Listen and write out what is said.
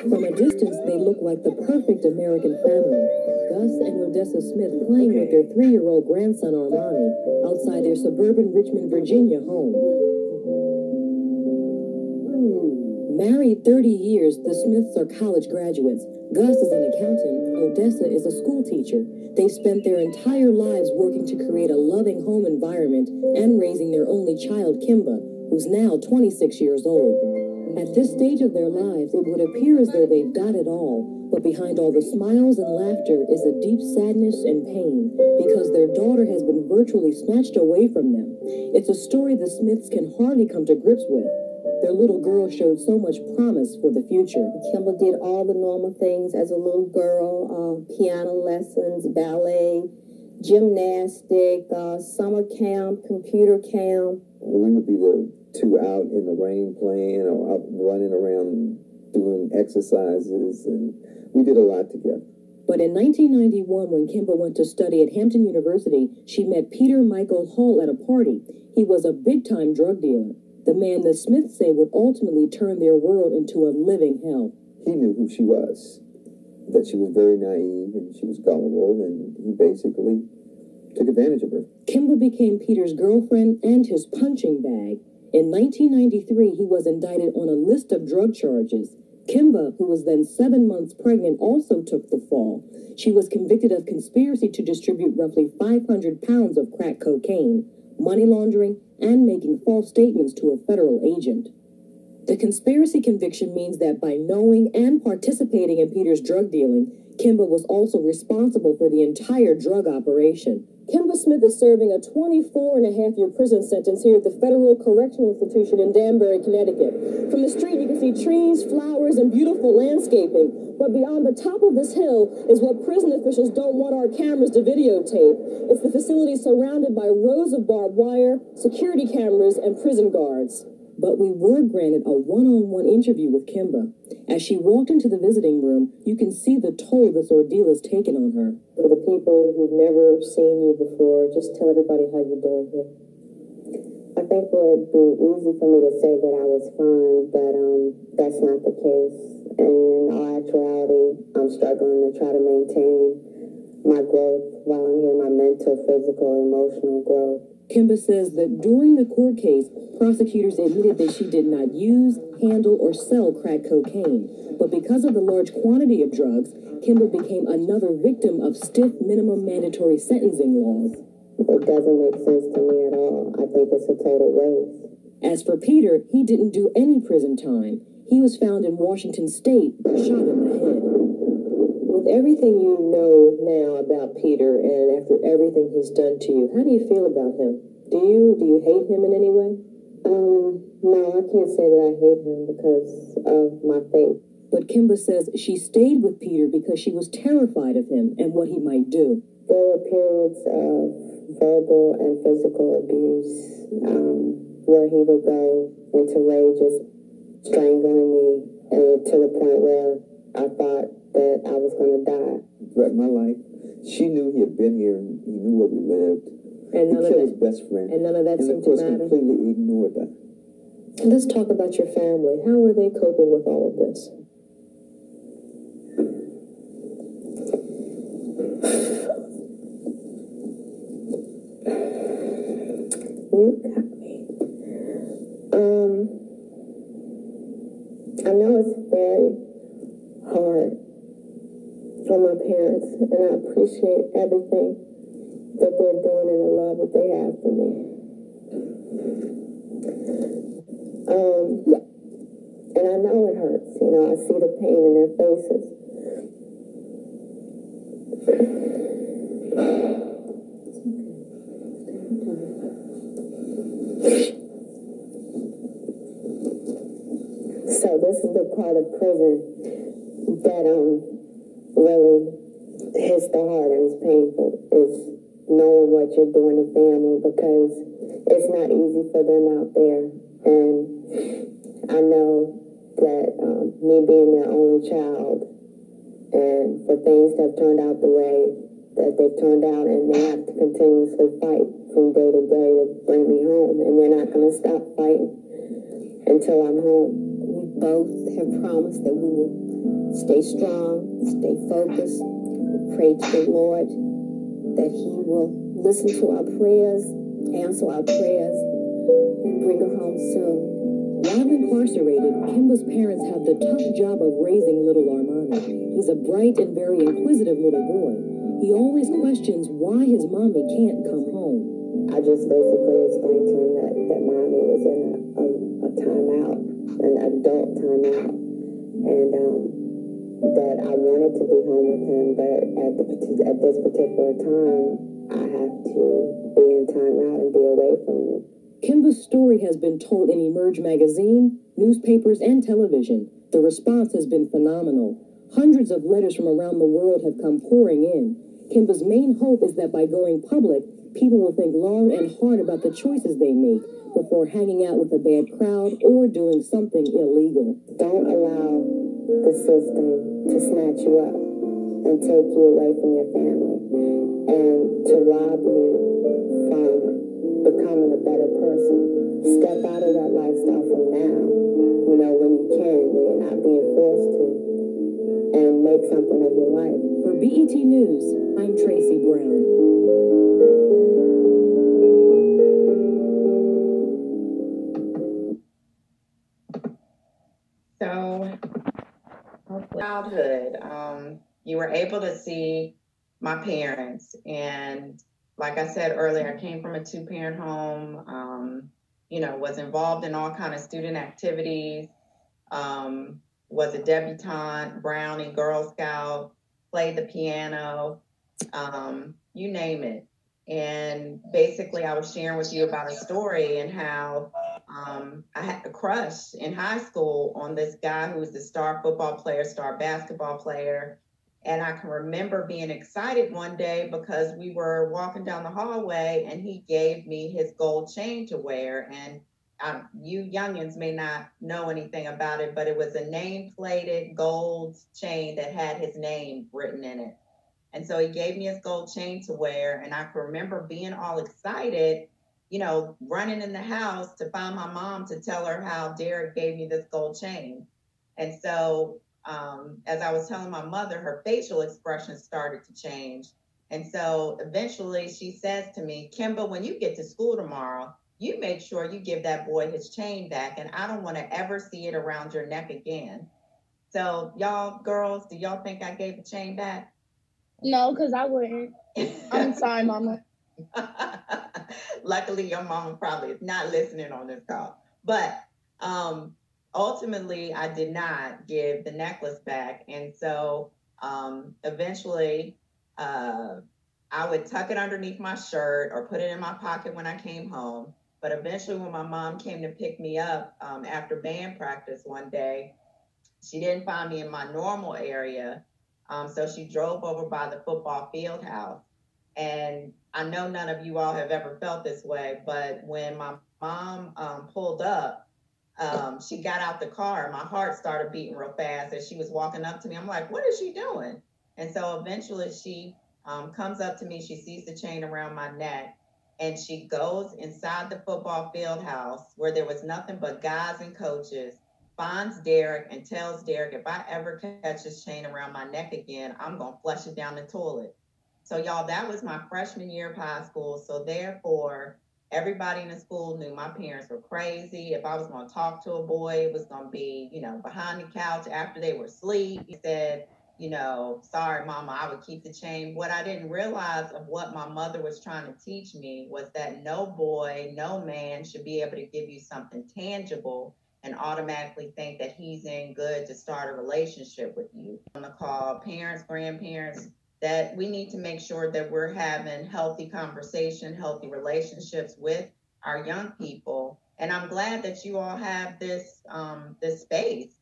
From a distance, they look like the perfect American family. Gus and Odessa Smith playing with their 3-year-old grandson Armani outside their suburban Richmond, Virginia home. Married 30 years, the Smiths are college graduates. Gus is an accountant. Odessa is a school teacher. They've spent their entire lives working to create a loving home environment and raising their only child, Kemba, who's now 26 years old. At this stage of their lives, it would appear as though they've got it all, but behind all the smiles and laughter is a deep sadness and pain because their daughter has been virtually snatched away from them. It's a story the Smiths can hardly come to grips with. Their little girl showed so much promise for the future. Kemba did all the normal things as a little girl, piano lessons, ballet, gymnastic, summer camp, computer camp. We would be the two out in the rain playing or out running around doing exercises, and we did a lot together. But in 1991, when Kemba went to study at Hampton University, she met Peter Michael Hall at a party. He was a big-time drug dealer, the man the Smiths say would ultimately turn their world into a living hell. He knew who she was, that she was very naive and she was gullible, and he basically took advantage of her. Kemba became Peter's girlfriend and his punching bag. In 1993, he was indicted on a list of drug charges. Kemba, who was then 7 months pregnant, also took the fall. She was convicted of conspiracy to distribute roughly 500 pounds of crack cocaine, money laundering, and making false statements to a federal agent. The conspiracy conviction means that by knowing and participating in Peter's drug dealing, Kemba was also responsible for the entire drug operation. Kemba Smith is serving a 24-and-a-half-year prison sentence here at the Federal Correctional Institution in Danbury, Connecticut. From the street, you can see trees, flowers, and beautiful landscaping. But beyond the top of this hill is what prison officials don't want our cameras to videotape. It's the facility surrounded by rows of barbed wire, security cameras, and prison guards. But we were granted a one-on-one interview with Kemba. As she walked into the visiting room, you can see the toll this ordeal has taken on her. For the people who've never seen you before, just tell everybody how you're doing here. I think it would be easy for me to say that I was fine, but that's not the case. In all actuality, I'm struggling to try to maintain my growth while I'm here, my mental, physical, emotional growth. Kemba says that during the court case, prosecutors admitted that she did not use, handle, or sell crack cocaine. But because of the large quantity of drugs, Kemba became another victim of stiff minimum mandatory sentencing laws. It doesn't make sense to me at all. I think it's a total waste. As for Peter, he didn't do any prison time. He was found in Washington State, shot in the head. With everything you know now about Peter and after everything he's done to you, how do you feel about him? Do you hate him in any way? No, I can't say that I hate him because of my faith. But Kemba says she stayed with Peter because she was terrified of him and what he might do. There were periods of verbal and physical abuse where he would go into rages, strangling me, and to the point where I thought that I was going to die. Threatened my life. She knew he had been here and he knew where we lived. And none he of killed that, his best friend. And none of that and seemed of course to matter. completely ignored that. Let's talk about your family. How are they coping with all of this? You got me. I know it's very hard for my parents, and I appreciate everything that they're doing and the love that they have for me. And I know it hurts. You know, I see the pain in their faces. So this is the part of prison that really hits the heart and is painful, is knowing what you're doing to family, because it's not easy for them out there. And I know that me being their only child, and for things that have turned out the way that they've turned out, and they have to continuously fight from day to day to bring me home, and they're not going to stop fighting. until I'm home. We both have promised that we will stay strong, stay focused, pray to the Lord that He will listen to our prayers, answer our prayers, and bring her home soon. While incarcerated, Kemba's parents have the tough job of raising little Armani. He's a bright and very inquisitive little boy. He always questions why his mommy can't come home. I just basically explained to him that mommy was in a timeout, an adult timeout, and that I wanted to be home with him, but at this particular time, I have to be in timeout and be away from him. Kemba's story has been told in Emerge magazine, newspapers, and television. The response has been phenomenal. Hundreds of letters from around the world have come pouring in. Kemba's main hope is that by going public, people will think long and hard about the choices they make before hanging out with a bad crowd or doing something illegal. Don't allow the system to snatch you up and take you away from your family and to rob you from becoming a better person. Step out of that lifestyle from now, when you can, when you're not being forced to, and make something of your life. For BET News, I'm Tracy Brown. So, childhood, you were able to see my parents, and like I said earlier, I came from a two-parent home, was involved in all kind of student activities, was a debutante, Brownie, Girl Scout, played the piano, you name it. And basically I was sharing with you about a story and how I had a crush in high school on this guy who was the star football player, star basketball player. And I can remember being excited one day because we were walking down the hallway and he gave me his gold chain to wear. And you youngins may not know anything about it, but it was a name-plated gold chain that had his name written in it. And so he gave me his gold chain to wear. And I can remember being all excited, running in the house to find my mom to tell her how Derek gave me this gold chain. And so as I was telling my mother, her facial expression started to change. And so eventually she says to me, Kemba, when you get to school tomorrow, you make sure you give that boy his chain back. And I don't want to ever see it around your neck again. So y'all girls, do y'all think I gave the chain back? No, because I wouldn't. I'm sorry, Mama. Luckily, your mama probably is not listening on this call. But ultimately, I did not give the necklace back. And so eventually, I would tuck it underneath my shirt or put it in my pocket when I came home. But eventually, when my mom came to pick me up after band practice one day, she didn't find me in my normal area. So she drove over by the football field house. And I know none of you all have ever felt this way, but when my mom pulled up, she got out the car and my heart started beating real fast as she was walking up to me. I'm like, what is she doing? And so eventually she comes up to me, she sees the chain around my neck, and she goes inside the football field house where there was nothing but guys and coaches, finds Derek and tells Derek, if I ever catch this chain around my neck again, I'm going to flush it down the toilet. So y'all, that was my freshman year of high school. So therefore, everybody in the school knew my parents were crazy. If I was going to talk to a boy, it was going to be, behind the couch after they were asleep. He said, sorry, Mama, I would keep the chain. What I didn't realize of what my mother was trying to teach me was that no boy, no man should be able to give you something tangible and automatically think that he's in good to start a relationship with you. I'm going to call parents, grandparents, that we need to make sure that we're having healthy conversation, healthy relationships with our young people. And I'm glad that you all have this space